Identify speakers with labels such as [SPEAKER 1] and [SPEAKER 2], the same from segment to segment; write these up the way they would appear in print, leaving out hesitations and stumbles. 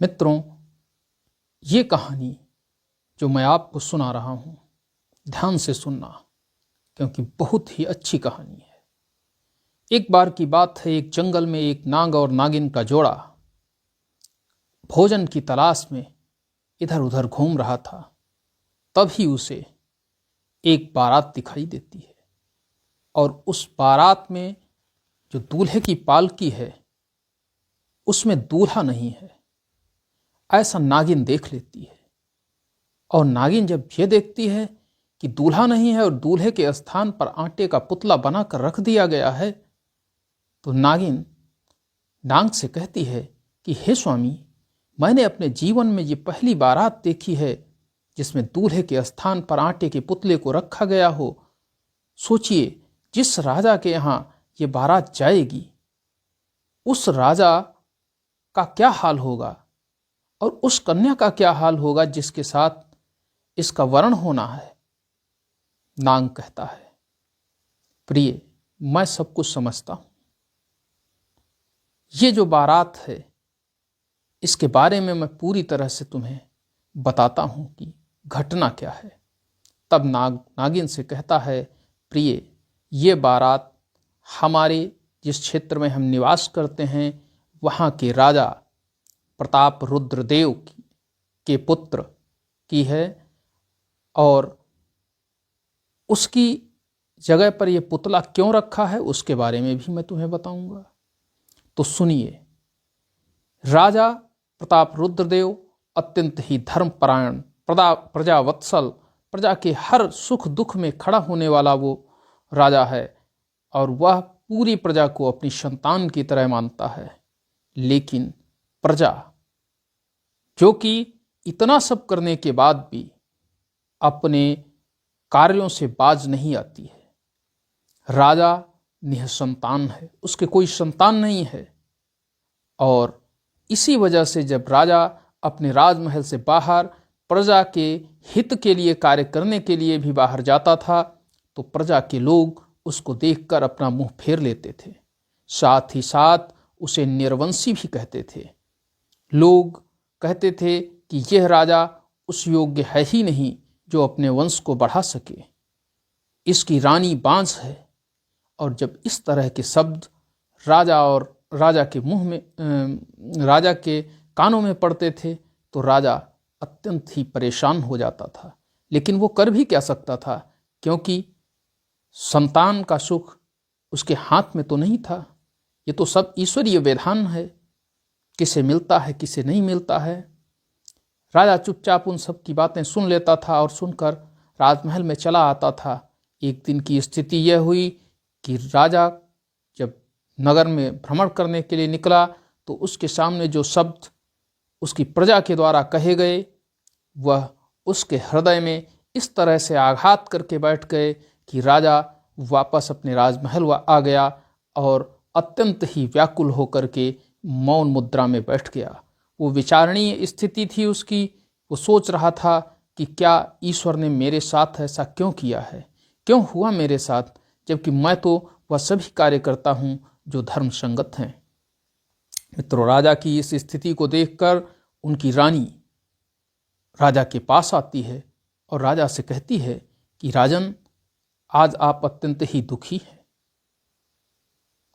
[SPEAKER 1] मित्रों, ये कहानी जो मैं आपको सुना रहा हूँ, ध्यान से सुनना, क्योंकि बहुत ही अच्छी कहानी है। एक बार की बात है, एक जंगल में एक नाग और नागिन का जोड़ा भोजन की तलाश में इधर उधर घूम रहा था। तभी उसे एक बारात दिखाई देती है और उस बारात में जो दूल्हे की पालकी है उसमें दूल्हा नहीं है, ऐसा नागिन देख लेती है। और नागिन जब यह देखती है कि दूल्हा नहीं है और दूल्हे के स्थान पर आटे का पुतला बनाकर रख दिया गया है, तो नागिन नाग से कहती है कि हे स्वामी, मैंने अपने जीवन में ये पहली बारात देखी है जिसमें दूल्हे के स्थान पर आटे के पुतले को रखा गया हो। सोचिए, जिस राजा के यहाँ ये बारात जाएगी उस राजा का क्या हाल होगा और उस कन्या का क्या हाल होगा जिसके साथ इसका वरण होना है। नाग कहता है, प्रिय, मैं सब कुछ समझता हूं। ये जो बारात है इसके बारे में मैं पूरी तरह से तुम्हें बताता हूं कि घटना क्या है। तब नागिन से कहता है, प्रिय, ये बारात हमारे जिस क्षेत्र में हम निवास करते हैं वहाँ के राजा प्रताप रुद्रदेव के पुत्र की है, और उसकी जगह पर यह पुतला क्यों रखा है उसके बारे में भी मैं तुम्हें बताऊंगा। तो सुनिए। राजा प्रताप रुद्रदेव अत्यंत ही धर्मपरायण, प्रजावत्सल, प्रजा के हर सुख दुख में खड़ा होने वाला वो राजा है और वह पूरी प्रजा को अपनी संतान की तरह मानता है। लेकिन प्रजा जो कि इतना सब करने के बाद भी अपने कार्यों से बाज नहीं आती है। राजा निःसंतान है, उसके कोई संतान नहीं है, और इसी वजह से जब राजा अपने राजमहल से बाहर प्रजा के हित के लिए कार्य करने के लिए भी बाहर जाता था तो प्रजा के लोग उसको देखकर अपना मुंह फेर लेते थे। साथ ही साथ उसे निर्वंशी भी कहते थे। लोग कहते थे कि यह राजा उस योग्य है ही नहीं जो अपने वंश को बढ़ा सके, इसकी रानी बांझ है। और जब इस तरह के शब्द राजा और राजा के मुंह में, राजा के कानों में पड़ते थे तो राजा अत्यंत ही परेशान हो जाता था। लेकिन वो कर भी क्या सकता था, क्योंकि संतान का सुख उसके हाथ में तो नहीं था। ये तो सब ईश्वरीय विधान है, किसे मिलता है किसे नहीं मिलता है। राजा चुपचाप उन सब की बातें सुन लेता था और सुनकर राजमहल में चला आता था। एक दिन की स्थिति यह हुई कि राजा जब नगर में भ्रमण करने के लिए निकला तो उसके सामने जो शब्द उसकी प्रजा के द्वारा कहे गए वह उसके हृदय में इस तरह से आघात करके बैठ गए कि राजा वापस अपने राजमहल आ गया और अत्यंत ही व्याकुल होकर के मौन मुद्रा में बैठ गया। वो विचारणीय स्थिति थी उसकी। वो सोच रहा था कि क्या ईश्वर ने मेरे साथ ऐसा क्यों किया है, क्यों हुआ मेरे साथ, जबकि मैं तो वह सभी कार्य करता हूँ जो धर्म संगत हैं। मित्रों, राजा की इस स्थिति को देखकर उनकी रानी राजा के पास आती है और राजा से कहती है कि राजन, आज आप अत्यंत ही दुखी हैं,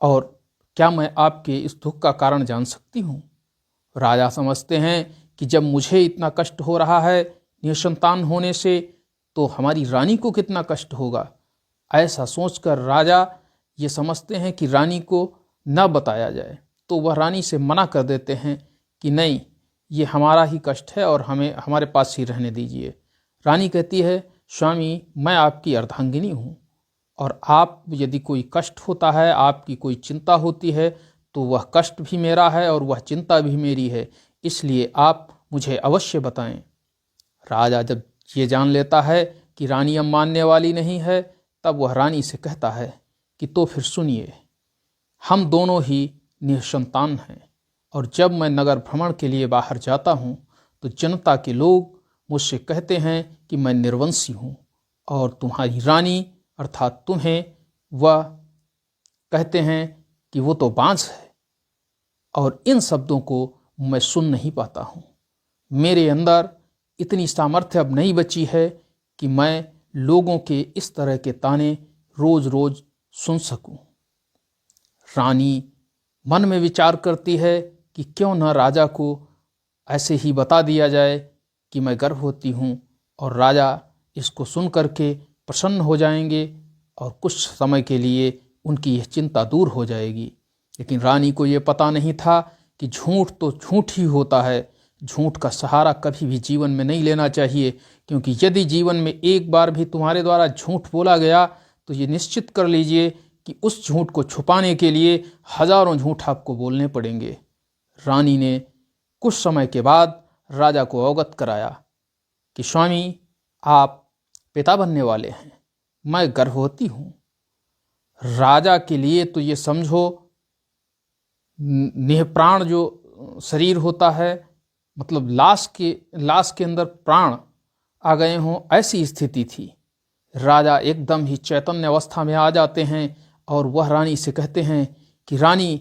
[SPEAKER 1] और क्या मैं आपके इस दुख का कारण जान सकती हूँ। राजा समझते हैं कि जब मुझे इतना कष्ट हो रहा है निसंतान होने से, तो हमारी रानी को कितना कष्ट होगा। ऐसा सोचकर राजा ये समझते हैं कि रानी को न बताया जाए, तो वह रानी से मना कर देते हैं कि नहीं, ये हमारा ही कष्ट है और हमें हमारे पास ही रहने दीजिए। रानी कहती है, स्वामी, मैं आपकी अर्धांगिनी हूँ और आप यदि कोई कष्ट होता है, आपकी कोई चिंता होती है, तो वह कष्ट भी मेरा है और वह चिंता भी मेरी है, इसलिए आप मुझे अवश्य बताएं। राजा जब ये जान लेता है कि रानी अब मानने वाली नहीं है, तब वह रानी से कहता है कि तो फिर सुनिए, हम दोनों ही निसंतान हैं, और जब मैं नगर भ्रमण के लिए बाहर जाता हूँ तो जनता के लोग मुझसे कहते हैं कि मैं निर्वंशी हूँ, और तुम्हारी रानी अर्थात तुम्हें वह कहते हैं कि वो तो बांझ है। और इन शब्दों को मैं सुन नहीं पाता हूँ। मेरे अंदर इतनी सामर्थ्य अब नहीं बची है कि मैं लोगों के इस तरह के ताने रोज रोज सुन सकूं। रानी मन में विचार करती है कि क्यों न राजा को ऐसे ही बता दिया जाए कि मैं गर्भवती हूँ, और राजा इसको सुन करके प्रसन्न हो जाएंगे और कुछ समय के लिए उनकी यह चिंता दूर हो जाएगी। लेकिन रानी को ये पता नहीं था कि झूठ तो झूठ ही होता है। झूठ का सहारा कभी भी जीवन में नहीं लेना चाहिए, क्योंकि यदि जीवन में एक बार भी तुम्हारे द्वारा झूठ बोला गया तो ये निश्चित कर लीजिए कि उस झूठ को छुपाने के लिए हजारों झूठ आपको बोलने पड़ेंगे। रानी ने कुछ समय के बाद राजा को अवगत कराया कि स्वामी, आप पिता बनने वाले हैं, मैं गर्भवती हूँ। राजा के लिए तो ये समझो निःप्राण जो शरीर होता है, मतलब लाश के अंदर प्राण आ गए हों, ऐसी स्थिति थी। राजा एकदम ही चैतन्य अवस्था में आ जाते हैं और वह रानी से कहते हैं कि रानी,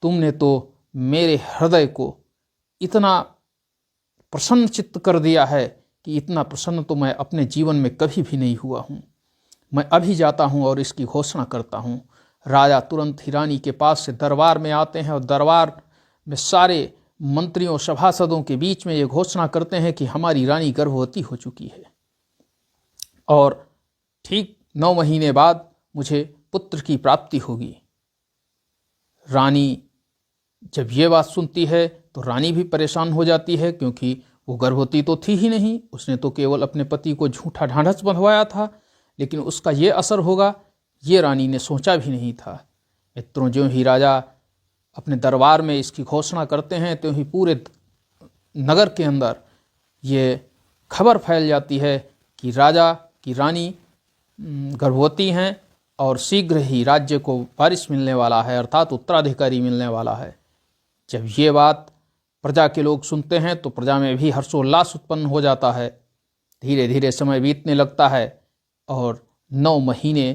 [SPEAKER 1] तुमने तो मेरे हृदय को इतना प्रसन्न चित्त कर दिया है कि इतना प्रसन्न तो मैं अपने जीवन में कभी भी नहीं हुआ हूँ। मैं अभी जाता हूँ और इसकी घोषणा करता हूँ। राजा तुरंत ही रानी के पास से दरबार में आते हैं और दरबार में सारे मंत्रियों सभासदों के बीच में ये घोषणा करते हैं कि हमारी रानी गर्भवती हो चुकी है और ठीक 9 महीने बाद मुझे पुत्र की प्राप्ति होगी। रानी जब ये बात सुनती है तो रानी भी परेशान हो जाती है, क्योंकि वो गर्भवती तो थी ही नहीं। उसने तो केवल अपने पति को झूठा ढांढस बंधवाया था, लेकिन उसका ये असर होगा ये रानी ने सोचा भी नहीं था। मित्रों, ज्यों ही राजा अपने दरबार में इसकी घोषणा करते हैं त्यों ही पूरे नगर के अंदर ये खबर फैल जाती है कि राजा की रानी गर्भवती हैं और शीघ्र ही राज्य को वारिस मिलने वाला है, अर्थात उत्तराधिकारी मिलने वाला है। जब ये बात प्रजा के लोग सुनते हैं तो प्रजा में भी हर्षोल्लास उत्पन्न हो जाता है। धीरे धीरे समय बीतने लगता है और 9 महीने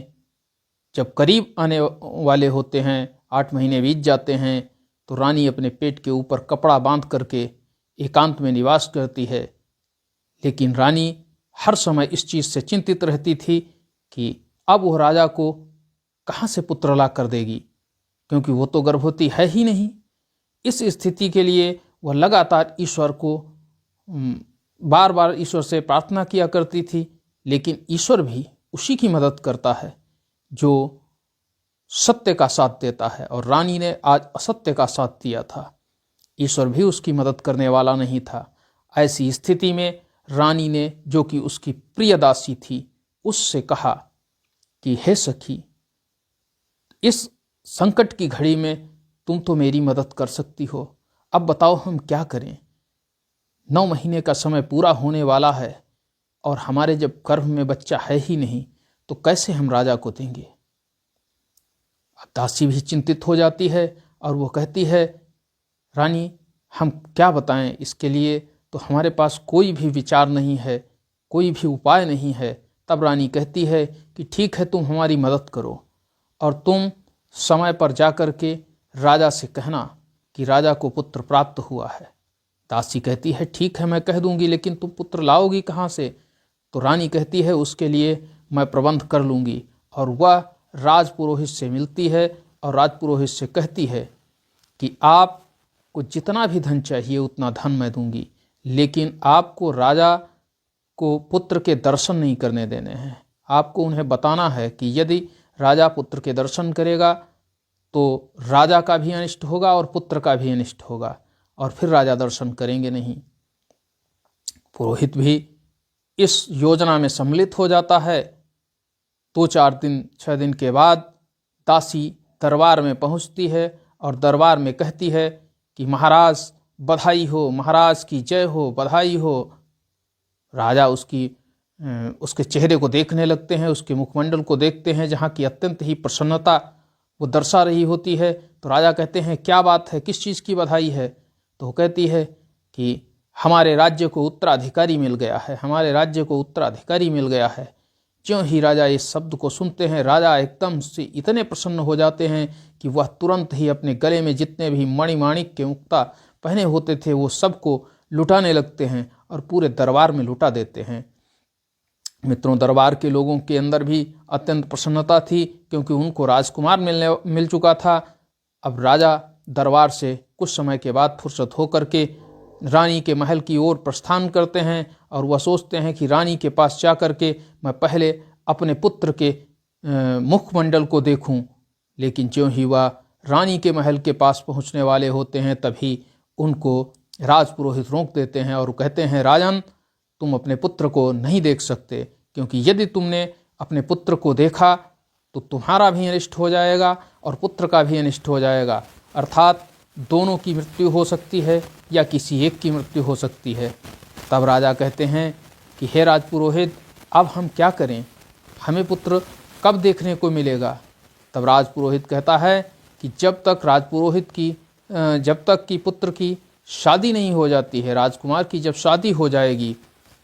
[SPEAKER 1] जब करीब आने वाले होते हैं, 8 महीने बीत जाते हैं, तो रानी अपने पेट के ऊपर कपड़ा बांध करके एकांत में निवास करती है। लेकिन रानी हर समय इस चीज़ से चिंतित रहती थी कि अब वह राजा को कहाँ से पुत्र ला कर देगी, क्योंकि वो तो गर्भवती है ही नहीं। इस स्थिति के लिए वह लगातार ईश्वर को बार बार ईश्वर से प्रार्थना किया करती थी, लेकिन ईश्वर भी उसी की मदद करता है जो सत्य का साथ देता है, और रानी ने आज असत्य का साथ दिया था। ईश्वर भी उसकी मदद करने वाला नहीं था। ऐसी स्थिति में रानी ने, जो कि उसकी प्रिय दासी थी, उससे कहा कि हे सखी, इस संकट की घड़ी में तुम तो मेरी मदद कर सकती हो। अब बताओ हम क्या करें। 9 महीने का समय पूरा होने वाला है और हमारे जब गर्भ में बच्चा है ही नहीं तो कैसे हम राजा को देंगे। अब दासी भी चिंतित हो जाती है और वो कहती है, रानी, हम क्या बताएं, इसके लिए तो हमारे पास कोई भी विचार नहीं है, कोई भी उपाय नहीं है। तब रानी कहती है कि ठीक है, तुम हमारी मदद करो और तुम समय पर जा कर के राजा से कहना कि राजा को पुत्र प्राप्त हुआ है। दासी कहती है, ठीक है, मैं कह दूंगी, लेकिन तुम पुत्र लाओगी कहाँ से। तो रानी कहती है, उसके लिए मैं प्रबंध कर लूँगी। और वह राजपुरोहित से मिलती है और राजपुरोहित से कहती है कि आपको जितना भी धन चाहिए उतना धन मैं दूंगी, लेकिन आपको राजा को पुत्र के दर्शन नहीं करने देने हैं। आपको उन्हें बताना है कि यदि राजा पुत्र के दर्शन करेगा तो राजा का भी अनिष्ट होगा और पुत्र का भी अनिष्ट होगा, और फिर राजा दर्शन करेंगे नहीं। पुरोहित भी इस योजना में सम्मिलित हो जाता है। 2-4 दिन 6 दिन के बाद दासी दरबार में पहुंचती है और दरबार में कहती है कि महाराज बधाई हो, महाराज की जय हो, बधाई हो। राजा उसके चेहरे को देखने लगते हैं, उसके मुखमंडल को देखते हैं, जहाँ की अत्यंत ही प्रसन्नता वो दर्शा रही होती है। तो राजा कहते हैं, क्या बात है, किस चीज़ की बधाई है। तो वो कहती है कि हमारे राज्य को उत्तराधिकारी मिल गया है, हमारे राज्य को उत्तराधिकारी मिल गया है। ज्यों ही राजा इस शब्द को सुनते हैं, राजा एकदम से इतने प्रसन्न हो जाते हैं कि वह तुरंत ही अपने गले में जितने भी मणिमाणिक के मुक्ता पहने होते थे वो सबको लुटाने लगते हैं और पूरे दरबार में लुटा देते हैं। मित्रों, दरबार के लोगों के अंदर भी अत्यंत प्रसन्नता थी क्योंकि उनको राजकुमार मिल चुका था। अब राजा दरबार से कुछ समय के बाद फुर्सत होकर के रानी के महल की ओर प्रस्थान करते हैं और वह सोचते हैं कि रानी के पास जा कर के मैं पहले अपने पुत्र के मुखमंडल को देखूं। लेकिन ज्यों ही वह रानी के महल के पास पहुंचने वाले होते हैं तभी उनको राजपुरोहित रोक देते हैं और कहते हैं, राजन, तुम अपने पुत्र को नहीं देख सकते, क्योंकि यदि तुमने अपने पुत्र को देखा तो तुम्हारा भी अनिष्ट हो जाएगा और पुत्र का भी अनिष्ट हो जाएगा, अर्थात दोनों की मृत्यु हो सकती है या किसी एक की मृत्यु हो सकती है। तब राजा कहते हैं कि हे राजपुरोहित, अब हम क्या करें, हमें पुत्र कब देखने को मिलेगा। तब राजपुरोहित कहता है कि जब तक कि पुत्र की शादी नहीं हो जाती है, राजकुमार की जब शादी हो जाएगी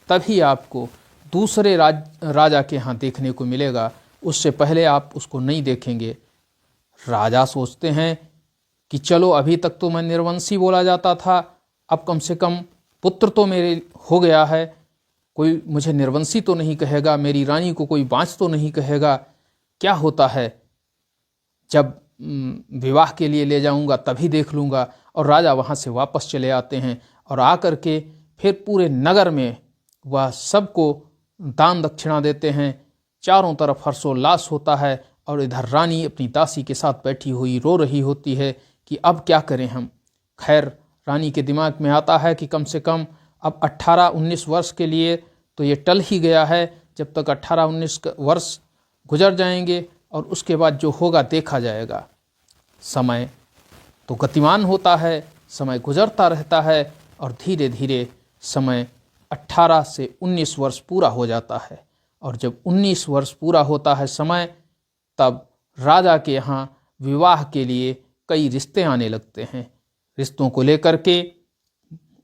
[SPEAKER 1] तभी आपको दूसरे राजा के यहाँ देखने को मिलेगा, उससे पहले आप उसको नहीं देखेंगे। राजा सोचते हैं कि चलो, अभी तक तो मैं निर्वंशी बोला जाता था, अब कम से कम पुत्र तो मेरे हो गया है, कोई मुझे निर्वंशी तो नहीं कहेगा, मेरी रानी को कोई बाँच तो नहीं कहेगा। क्या होता है, जब विवाह के लिए ले जाऊंगा तभी देख लूँगा। और राजा वहाँ से वापस चले आते हैं और आकर के फिर पूरे नगर में वह सबको दान दक्षिणा देते हैं। चारों तरफ हर्षोल्लास होता है और इधर रानी अपनी दासी के साथ बैठी हुई रो रही होती है कि अब क्या करें हम। खैर, रानी के दिमाग में आता है कि कम से कम अब 18-19 वर्ष के लिए तो ये टल ही गया है, जब तक 18-19 वर्ष गुजर जाएंगे और उसके बाद जो होगा देखा जाएगा। समय तो गतिमान होता है, समय गुजरता रहता है और धीरे धीरे समय 18 से 19 वर्ष पूरा हो जाता है। और जब 19 वर्ष पूरा होता है समय, तब राजा के यहाँ विवाह के लिए कई रिश्ते आने लगते हैं। रिश्तों को लेकर के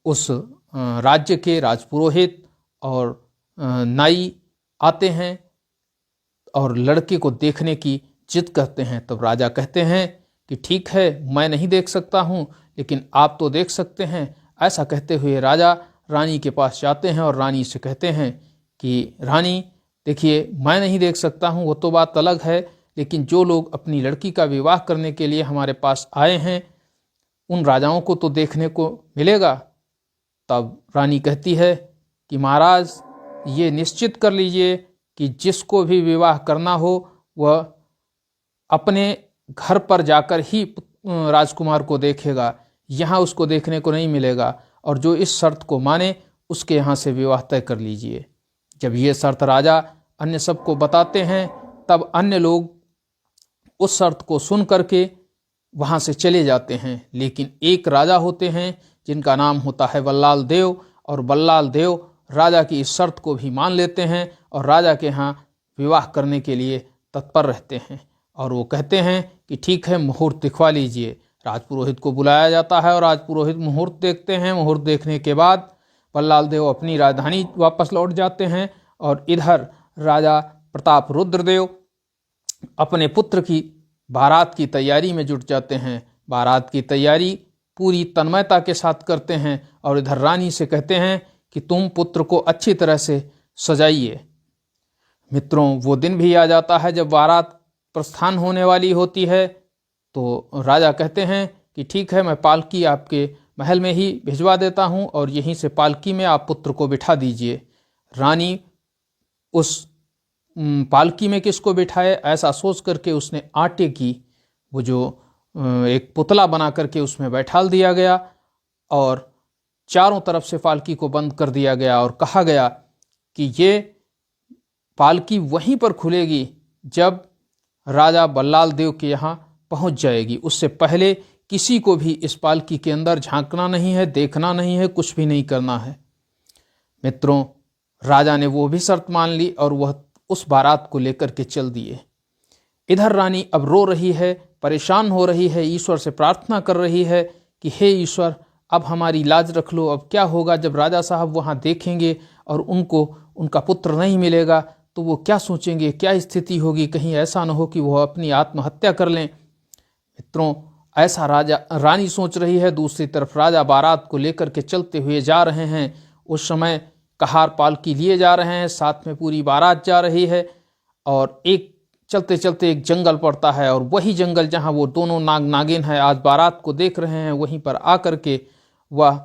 [SPEAKER 1] उस राज्य के राजपुरोहित और नाई आते हैं और लड़के को देखने की जिद करते हैं। तब राजा कहते हैं कि ठीक है, मैं नहीं देख सकता हूँ, लेकिन आप तो देख सकते हैं। ऐसा कहते हुए राजा रानी के पास जाते हैं और रानी से कहते हैं कि रानी, देखिए, मैं नहीं देख सकता हूँ वो तो बात अलग है, लेकिन जो लोग अपनी लड़की का विवाह करने के लिए हमारे पास आए हैं उन राजाओं को तो देखने को मिलेगा। तब रानी कहती है कि महाराज, ये निश्चित कर लीजिए कि जिसको भी विवाह करना हो वह अपने घर पर जाकर ही राजकुमार को देखेगा, यहाँ उसको देखने को नहीं मिलेगा, और जो इस शर्त को माने उसके यहाँ से विवाह तय कर लीजिए। जब ये शर्त राजा अन्य सबको बताते हैं तब अन्य लोग उस शर्त को सुन करके वहाँ से चले जाते हैं। लेकिन एक राजा होते हैं जिनका नाम होता है बल्लाल देव, और बल्लाल देव राजा की इस शर्त को भी मान लेते हैं और राजा के यहाँ विवाह करने के लिए तत्पर रहते हैं। और वो कहते हैं कि ठीक है, मुहूर्त दिखवा लीजिए। राजपुरोहित को बुलाया जाता है और राजपुरोहित मुहूर्त देखते हैं। मुहूर्त देखने के बाद बल्लाल देव अपनी राजधानी वापस लौट जाते हैं और इधर राजा प्रताप रुद्रदेव अपने पुत्र की बारात की तैयारी में जुट जाते हैं। बारात की तैयारी पूरी तन्मयता के साथ करते हैं और इधर रानी से कहते हैं कि तुम पुत्र को अच्छी तरह से सजाइए। मित्रों, वो दिन भी आ जाता है जब बारात प्रस्थान होने वाली होती है, तो राजा कहते हैं कि ठीक है, मैं पालकी आपके महल में ही भिजवा देता हूँ और यहीं से पालकी में आप पुत्र को बिठा दीजिए। रानी उस पालकी में किसको बिठाए, ऐसा सोच करके उसने आटे की वो जो एक पुतला बना करके उसमें बैठाल दिया गया और चारों तरफ से पालकी को बंद कर दिया गया और कहा गया कि ये पालकी वहीं पर खुलेगी जब राजा बल्लाल देव के यहाँ पहुँच जाएगी। उससे पहले किसी को भी इस पालकी के अंदर झांकना नहीं है, देखना नहीं है, कुछ भी नहीं करना है। मित्रों, राजा ने वो भी शर्त मान ली और वह उस बारात को लेकर के चल दिए। इधर रानी अब रो रही है, परेशान हो रही है, ईश्वर से प्रार्थना कर रही है कि हे ईश्वर, अब हमारी लाज रख लो। अब क्या होगा जब राजा साहब वहाँ देखेंगे और उनको उनका पुत्र नहीं मिलेगा तो वो क्या सोचेंगे, क्या स्थिति होगी, कहीं ऐसा न हो कि वह अपनी आत्महत्या कर लें। मित्रों, ऐसा रानी सोच रही है। दूसरी तरफ राजा बारात को लेकर के चलते हुए जा रहे हैं। उस समय कहार पालकी लिए जा रहे हैं, साथ में पूरी बारात जा रही है। और एक चलते चलते एक जंगल पड़ता है, और वही जंगल जहाँ वो दोनों नाग नागिन है आज बारात को देख रहे हैं, वहीं पर आकर के वह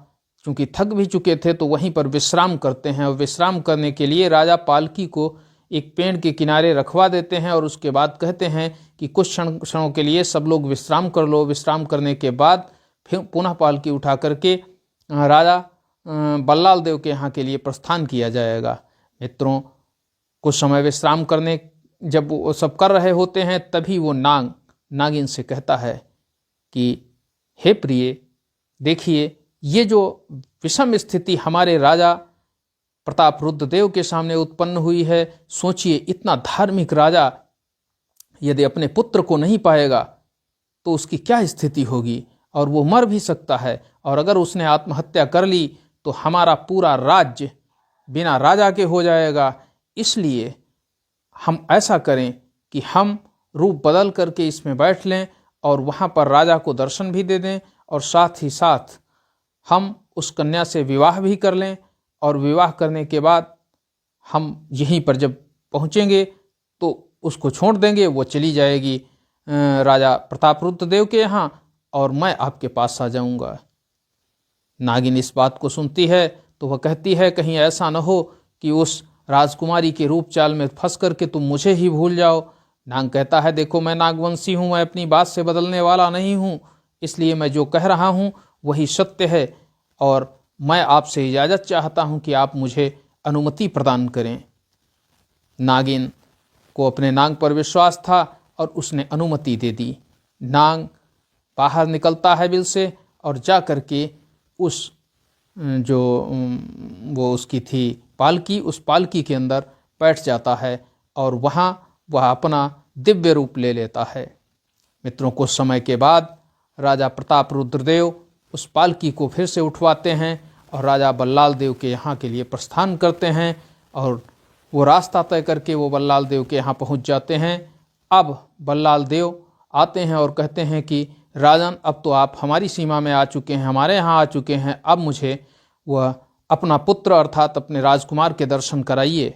[SPEAKER 1] चूंकि थक भी चुके थे तो वहीं पर विश्राम करते हैं। और विश्राम करने के लिए राजा पालकी को एक पेड़ के किनारे रखवा देते हैं, और उसके बाद कहते हैं कि कुछ क्षणों के लिए सब लोग विश्राम कर लो। विश्राम करने के बाद फिर पुनः पालकी उठा करके राजा बल्लाल देव के यहाँ के लिए प्रस्थान किया जाएगा। मित्रों, कुछ समय विश्राम करने जब वो सब कर रहे होते हैं, तभी वो नागिन से कहता है कि हे प्रिय, देखिए ये जो विषम स्थिति हमारे राजा प्रताप रुद्रदेव के सामने उत्पन्न हुई है, सोचिए इतना धार्मिक राजा यदि अपने पुत्र को नहीं पाएगा तो उसकी क्या स्थिति होगी, और वो मर भी सकता है। और अगर उसने आत्महत्या कर ली तो हमारा पूरा राज्य बिना राजा के हो जाएगा। इसलिए हम ऐसा करें कि हम रूप बदल करके इसमें बैठ लें और वहाँ पर राजा को दर्शन भी दे दें, और साथ ही साथ हम उस कन्या से विवाह भी कर लें। और विवाह करने के बाद हम यहीं पर जब पहुँचेंगे तो उसको छोड़ देंगे, वो चली जाएगी राजा प्रताप रुद्रदेव के यहाँ, और मैं आपके पास आ जाऊँगा। नागिन इस बात को सुनती है तो वह कहती है, कहीं ऐसा न हो कि उस राजकुमारी के रूप चाल में फंस करके तुम मुझे ही भूल जाओ। नाग कहता है, देखो मैं नागवंशी हूँ, मैं अपनी बात से बदलने वाला नहीं हूँ, इसलिए मैं जो कह रहा हूँ वही सत्य है, और मैं आपसे इजाज़त चाहता हूँ कि आप मुझे अनुमति प्रदान करें। नागिन को अपने नाग पर विश्वास था और उसने अनुमति दे दी। नाग बाहर निकलता है बिल से और जा करके उस जो वो उसकी थी पालकी, उस पालकी के अंदर बैठ जाता है, और वहाँ वह अपना दिव्य रूप ले लेता है। मित्रों, कुछ समय के बाद राजा प्रताप रुद्रदेव उस पालकी को फिर से उठवाते हैं और राजा बल्लाल देव के यहाँ के लिए प्रस्थान करते हैं, और वो रास्ता तय करके वो बल्लाल देव के यहाँ पहुँच जाते हैं। अब बल्लाल देव आते हैं और कहते हैं कि राजन, अब तो आप हमारी सीमा में आ चुके हैं, हमारे यहाँ आ चुके हैं, अब मुझे वह अपना पुत्र अर्थात अपने राजकुमार के दर्शन कराइए।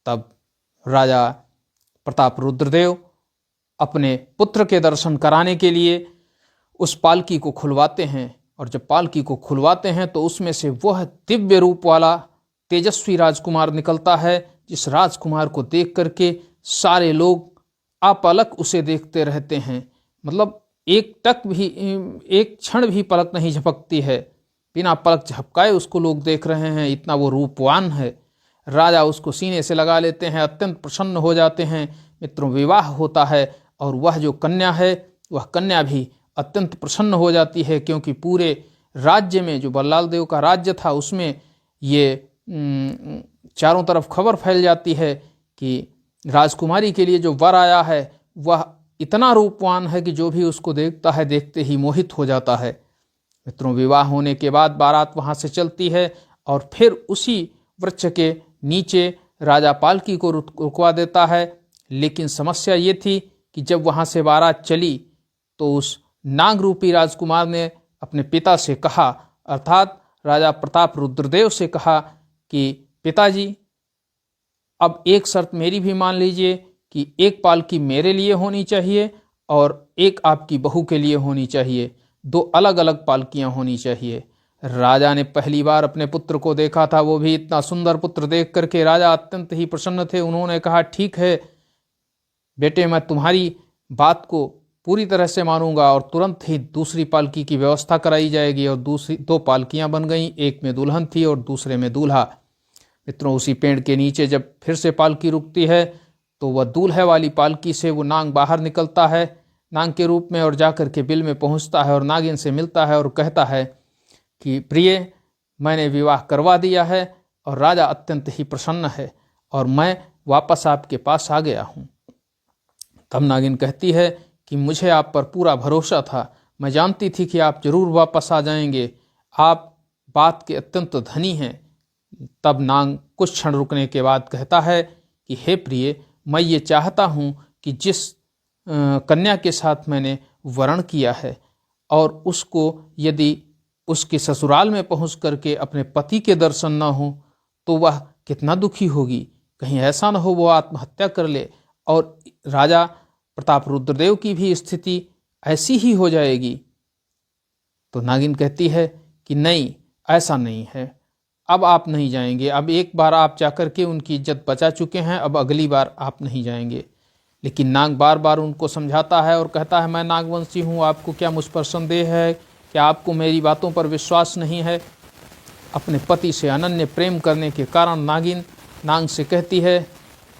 [SPEAKER 1] तब राजा प्रताप रुद्रदेव अपने पुत्र के दर्शन कराने के लिए उस पालकी को खुलवाते हैं, और जब पालकी को खुलवाते हैं तो उसमें से वह दिव्य रूप वाला तेजस्वी राजकुमार निकलता है, जिस राजकुमार को देख करके सारे लोग अपलक उसे देखते रहते हैं। मतलब एक क्षण भी पलक नहीं झपकती है, बिना पलक झपकाए उसको लोग देख रहे हैं, इतना वो रूपवान है। राजा उसको सीने से लगा लेते हैं, अत्यंत प्रसन्न हो जाते हैं। मित्रों, विवाह होता है और वह जो कन्या है वह कन्या भी अत्यंत प्रसन्न हो जाती है, क्योंकि पूरे राज्य में जो बल्लाल देव का राज्य था उसमें ये चारों तरफ खबर फैल जाती है कि राजकुमारी के लिए जो वर आया है वह इतना रूपवान है कि जो भी उसको देखता है देखते ही मोहित हो जाता है। मित्रों, विवाह होने के बाद बारात वहाँ से चलती है और फिर उसी वृक्ष के नीचे राजा पालकी को रुकवा देता है। लेकिन समस्या ये थी कि जब वहाँ से बारात चली तो उस नाग रूपी राजकुमार ने अपने पिता से कहा, अर्थात राजा प्रताप रुद्रदेव से कहा कि पिताजी, अब एक शर्त मेरी भी मान लीजिए कि एक पालकी मेरे लिए होनी चाहिए और एक आपकी बहू के लिए होनी चाहिए, दो अलग अलग पालकियां होनी चाहिए। राजा ने पहली बार अपने पुत्र को देखा था, वो भी इतना सुंदर पुत्र देख करके राजा अत्यंत ही प्रसन्न थे। उन्होंने कहा, ठीक है बेटे, मैं तुम्हारी बात को पूरी तरह से मानूंगा, और तुरंत ही दूसरी पालकी की व्यवस्था कराई जाएगी। और दूसरी दो पालकियां बन गईं, एक में दुल्हन थी और दूसरे में दूल्हा। मित्रों, उसी पेड़ के नीचे जब फिर से पालकी रुकती है तो वह दूल्हे वाली पालकी से वो नाग बाहर निकलता है नाग के रूप में, और जाकर के बिल में पहुंचता है और नागिन से मिलता है और कहता है कि प्रिय, मैंने विवाह करवा दिया है और राजा अत्यंत ही प्रसन्न है और मैं वापस आपके पास आ गया हूँ। तब नागिन कहती है कि मुझे आप पर पूरा भरोसा था, मैं जानती थी कि आप जरूर वापस आ जाएंगे, आप बात के अत्यंत धनी हैं। तब नाग कुछ क्षण रुकने के बाद कहता है कि हे प्रिय, मैं ये चाहता हूँ कि जिस कन्या के साथ मैंने वरण किया है और उसको यदि उसके ससुराल में पहुंच करके अपने पति के दर्शन न हो तो वह कितना दुखी होगी। कहीं ऐसा न हो वो आत्महत्या कर ले और राजा प्रताप रुद्रदेव की भी स्थिति ऐसी ही हो जाएगी। तो नागिन कहती है कि नहीं, ऐसा नहीं है, अब आप नहीं जाएंगे, अब एक बार आप जाकर के उनकी इज्जत बचा चुके हैं, अब अगली बार आप नहीं जाएंगे। लेकिन नाग बार बार उनको समझाता है और कहता है मैं नागवंशी हूँ, आपको क्या मुझ पर संदेह है, क्या आपको मेरी बातों पर विश्वास नहीं है। अपने पति से अनन्य प्रेम करने के कारण नागिन नाग से कहती है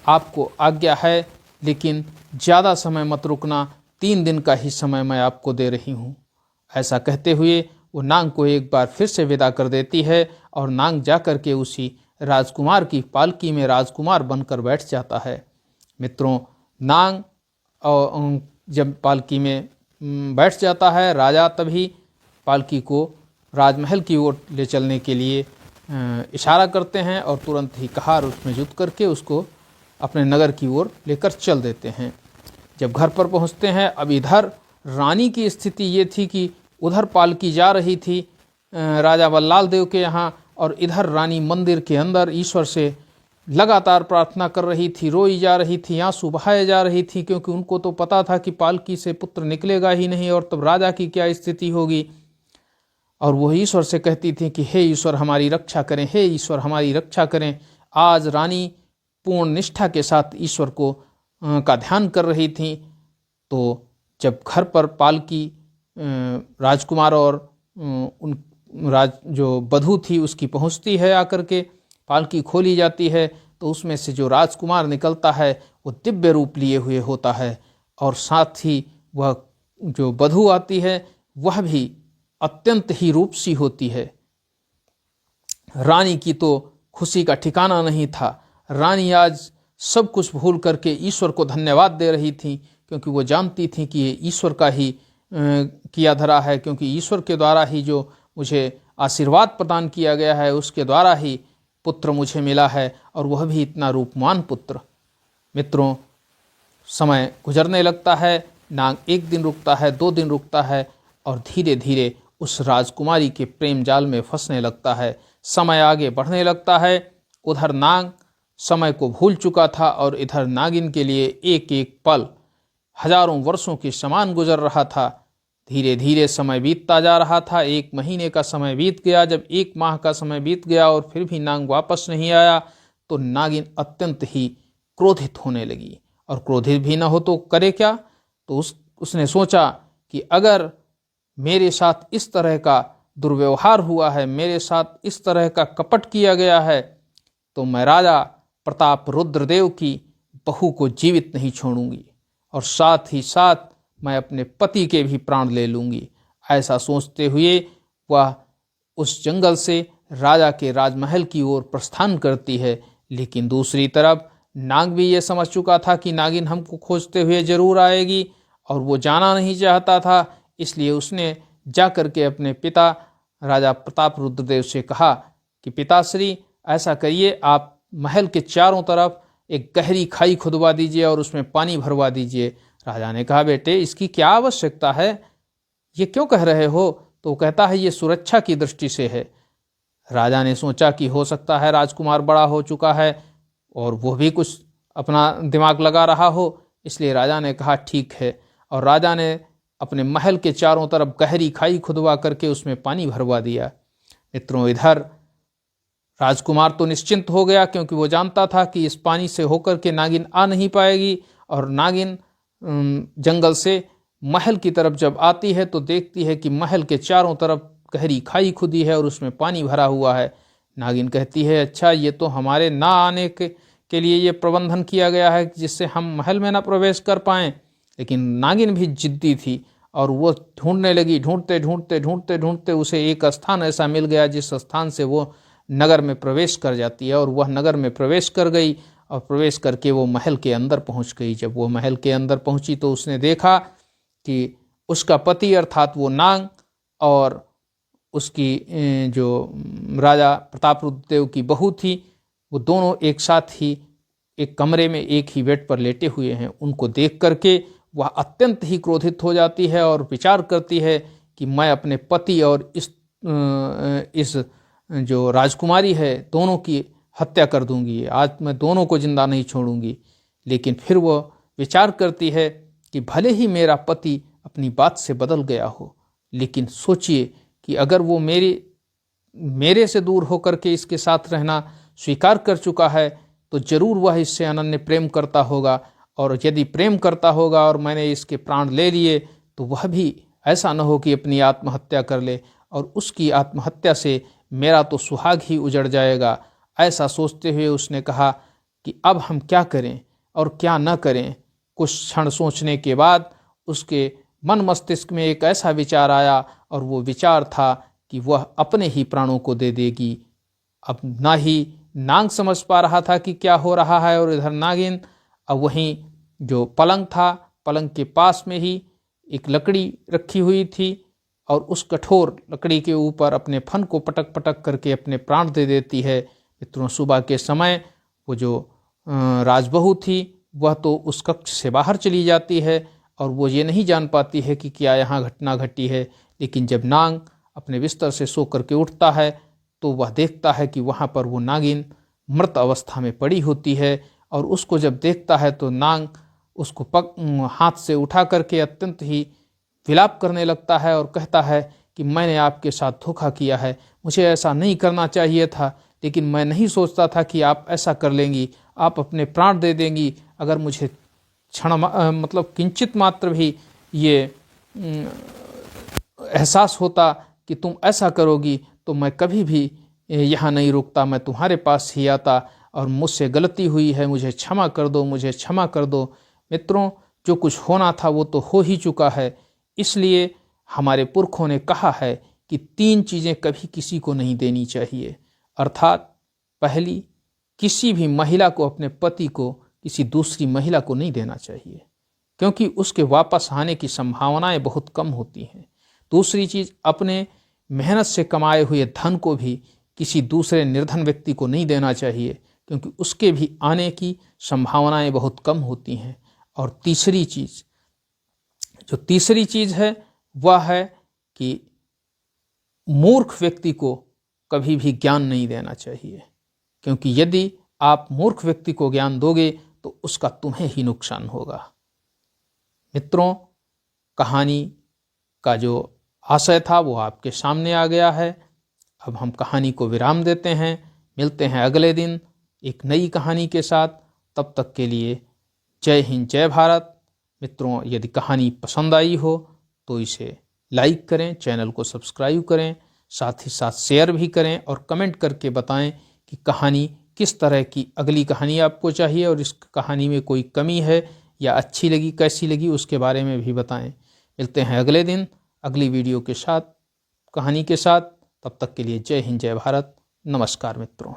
[SPEAKER 1] आपको आज्ञा है, लेकिन ज़्यादा समय मत रुकना, 3 दिन का ही समय मैं आपको दे रही हूँ। ऐसा कहते हुए वो नाग को एक बार फिर से विदा कर देती है और नाग जाकर के उसी राजकुमार की पालकी में राजकुमार बनकर बैठ जाता है। मित्रों, नाग जब पालकी में बैठ जाता है, राजा तभी पालकी को राजमहल की ओर ले चलने के लिए इशारा करते हैं और तुरंत ही कहार उसमें जुत करके उसको अपने नगर की ओर लेकर चल देते हैं। जब घर पर पहुंचते हैं, अब इधर रानी की स्थिति ये थी कि उधर पालकी जा रही थी राजा बल्लाल देव के यहाँ, और इधर रानी मंदिर के अंदर ईश्वर से लगातार प्रार्थना कर रही थी, रोई जा रही थी, आंसू बहाए जा रही थी, क्योंकि उनको तो पता था कि पालकी से पुत्र निकलेगा ही नहीं और तब राजा की क्या स्थिति होगी। और वो ईश्वर से कहती थी कि हे ईश्वर हमारी रक्षा करें, हे ईश्वर हमारी रक्षा करें। आज रानी पूर्ण निष्ठा के साथ ईश्वर को का ध्यान कर रही थी। तो जब घर पर पालकी राजकुमार और उन जो बधू थी उसकी पहुंचती है, आकर के पालकी खोली जाती है तो उसमें से जो राजकुमार निकलता है वो दिव्य रूप लिए हुए होता है, और साथ ही वह जो बधू आती है वह भी अत्यंत ही रूपसी होती है। रानी की तो खुशी का ठिकाना नहीं था। रानी आज सब कुछ भूल करके ईश्वर को धन्यवाद दे रही थी, क्योंकि वो जानती थी कि ये ईश्वर का ही किया धरा है, क्योंकि ईश्वर के द्वारा ही जो मुझे आशीर्वाद प्रदान किया गया है उसके द्वारा ही पुत्र मुझे मिला है, और वह भी इतना रूपवान पुत्र। मित्रों, समय गुजरने लगता है, नाग 1 दिन रुकता है, 2 दिन रुकता है, और धीरे धीरे उस राजकुमारी के प्रेम जाल में फंसने लगता है। समय आगे बढ़ने लगता है। उधर नाग समय को भूल चुका था और इधर नागिन के लिए एक एक पल हजारों वर्षों के समान गुजर रहा था। धीरे धीरे समय बीतता जा रहा था। 1 महीने का समय बीत गया। जब 1 माह का समय बीत गया और फिर भी नाग वापस नहीं आया तो नागिन अत्यंत ही क्रोधित होने लगी। और क्रोधित भी न हो तो करे क्या? तो उसने सोचा कि अगर मेरे साथ इस तरह का दुर्व्यवहार हुआ है, मेरे साथ इस तरह का कपट किया गया है, तो मैं राजा प्रताप रुद्रदेव की बहू को जीवित नहीं छोड़ूंगी, और साथ ही साथ मैं अपने पति के भी प्राण ले लूंगी। ऐसा सोचते हुए वह उस जंगल से राजा के राजमहल की ओर प्रस्थान करती है। लेकिन दूसरी तरफ नाग भी ये समझ चुका था कि नागिन हमको खोजते हुए जरूर आएगी, और वो जाना नहीं चाहता था। इसलिए उसने जाकर के अपने पिता राजा प्रताप रुद्रदेव से कहा कि पिताश्री, ऐसा करिए, आप महल के चारों तरफ एक गहरी खाई खुदवा दीजिए और उसमें पानी भरवा दीजिए। राजा ने कहा, बेटे इसकी क्या आवश्यकता है, ये क्यों कह रहे हो? तो कहता है, ये सुरक्षा की दृष्टि से है। राजा ने सोचा कि हो सकता है राजकुमार बड़ा हो चुका है और वो भी कुछ अपना दिमाग लगा रहा हो, इसलिए राजा ने कहा ठीक है। और राजा ने अपने महल के चारों तरफ गहरी खाई खुदवा करके उसमें पानी भरवा दिया। मित्रों, इधर राजकुमार तो निश्चिंत हो गया, क्योंकि वो जानता था कि इस पानी से होकर के नागिन आ नहीं पाएगी। और नागिन जंगल से महल की तरफ जब आती है तो देखती है कि महल के चारों तरफ गहरी खाई खुदी है और उसमें पानी भरा हुआ है। नागिन कहती है, अच्छा ये तो हमारे ना आने के लिए ये प्रबंधन किया गया है जिससे हम महल में ना प्रवेश कर पाएं। लेकिन नागिन भी जिद्दी थी और वो ढूंढने लगी। ढूंढते ढूंढते ढूंढते ढूंढते उसे एक स्थान ऐसा मिल गया जिस स्थान से वो नगर में प्रवेश कर जाती है। और वह नगर में प्रवेश कर गई और प्रवेश करके वो महल के अंदर पहुंच गई। जब वो महल के अंदर पहुंची तो उसने देखा कि उसका पति अर्थात वो नाग और उसकी जो राजा प्रताप रुद्रदेव की बहू थी, वो दोनों एक साथ ही एक कमरे में एक ही बेड पर लेटे हुए हैं। उनको देख करके वह अत्यंत ही क्रोधित हो जाती है और विचार करती है कि मैं अपने पति और इस जो राजकुमारी है दोनों की हत्या कर दूंगी, आज मैं दोनों को जिंदा नहीं छोड़ूंगी। लेकिन फिर वह विचार करती है कि भले ही मेरा पति अपनी बात से बदल गया हो, लेकिन सोचिए कि अगर वो मेरे से दूर होकर के इसके साथ रहना स्वीकार कर चुका है तो जरूर वह इससे अनन्य प्रेम करता होगा, और यदि प्रेम करता होगा और मैंने इसके प्राण ले लिए तो वह भी ऐसा न हो कि अपनी आत्महत्या कर ले और उसकी आत्महत्या से मेरा तो सुहाग ही उजड़ जाएगा। ऐसा सोचते हुए उसने कहा कि अब हम क्या करें और क्या न करें। कुछ क्षण सोचने के बाद उसके मन मस्तिष्क में एक ऐसा विचार आया, और वो विचार था कि वह अपने ही प्राणों को दे देगी। अब ना ही नाग समझ पा रहा था कि क्या हो रहा है, और इधर नागिन। अब वहीं जो पलंग था, पलंग के पास में ही एक लकड़ी रखी हुई थी, और उस कठोर लकड़ी के ऊपर अपने फन को पटक पटक करके अपने प्राण दे देती है। मित्रों, सुबह के समय वो जो राजबहू थी वह तो उस कक्ष से बाहर चली जाती है, और वो ये नहीं जान पाती है कि क्या यहाँ घटना घटी है। लेकिन जब नाग अपने बिस्तर से सो करके उठता है तो वह देखता है कि वहाँ पर वो नागिन मृत अवस्था में पड़ी होती है, और उसको जब देखता है तो नाग उसको हाथ से उठा करके अत्यंत ही विलाप करने लगता है और कहता है कि मैंने आपके साथ धोखा किया है, मुझे ऐसा नहीं करना चाहिए था, लेकिन मैं नहीं सोचता था कि आप ऐसा कर लेंगी, आप अपने प्राण दे देंगी। अगर मुझे मतलब किंचित मात्र भी ये एहसास होता कि तुम ऐसा करोगी तो मैं कभी भी यहाँ नहीं रुकता, मैं तुम्हारे पास ही आता, और मुझसे गलती हुई है, मुझे क्षमा कर दो, मुझे क्षमा कर दो। मित्रों, जो कुछ होना था वो तो हो ही चुका है, इसलिए हमारे पुरखों ने कहा है कि 3 चीज़ें कभी किसी को नहीं देनी चाहिए। अर्थात पहली, किसी भी महिला को अपने पति को किसी दूसरी महिला को नहीं देना चाहिए, क्योंकि उसके वापस आने की संभावनाएं बहुत कम होती हैं। दूसरी चीज़, अपने मेहनत से कमाए हुए धन को भी किसी दूसरे निर्धन व्यक्ति को नहीं देना चाहिए, क्योंकि उसके भी आने की संभावनाएं बहुत कम होती हैं। और तीसरी चीज़ है वह है कि मूर्ख व्यक्ति को कभी भी ज्ञान नहीं देना चाहिए, क्योंकि यदि आप मूर्ख व्यक्ति को ज्ञान दोगे तो उसका तुम्हें ही नुकसान होगा। मित्रों, कहानी का जो आशय था वो आपके सामने आ गया है। अब हम कहानी को विराम देते हैं, मिलते हैं अगले दिन एक नई कहानी के साथ। तब तक के लिए जय हिंद, जय भारत। मित्रों, यदि कहानी पसंद आई हो तो इसे लाइक करें, चैनल को सब्सक्राइब करें, साथ ही साथ शेयर भी करें, और कमेंट करके बताएं कि कहानी किस तरह की अगली कहानी आपको चाहिए, और इस कहानी में कोई कमी है या अच्छी लगी, कैसी लगी, उसके बारे में भी बताएं। मिलते हैं अगले दिन अगली वीडियो के साथ, कहानी के साथ। तब तक के लिए जय हिंद, जय भारत। नमस्कार मित्रों।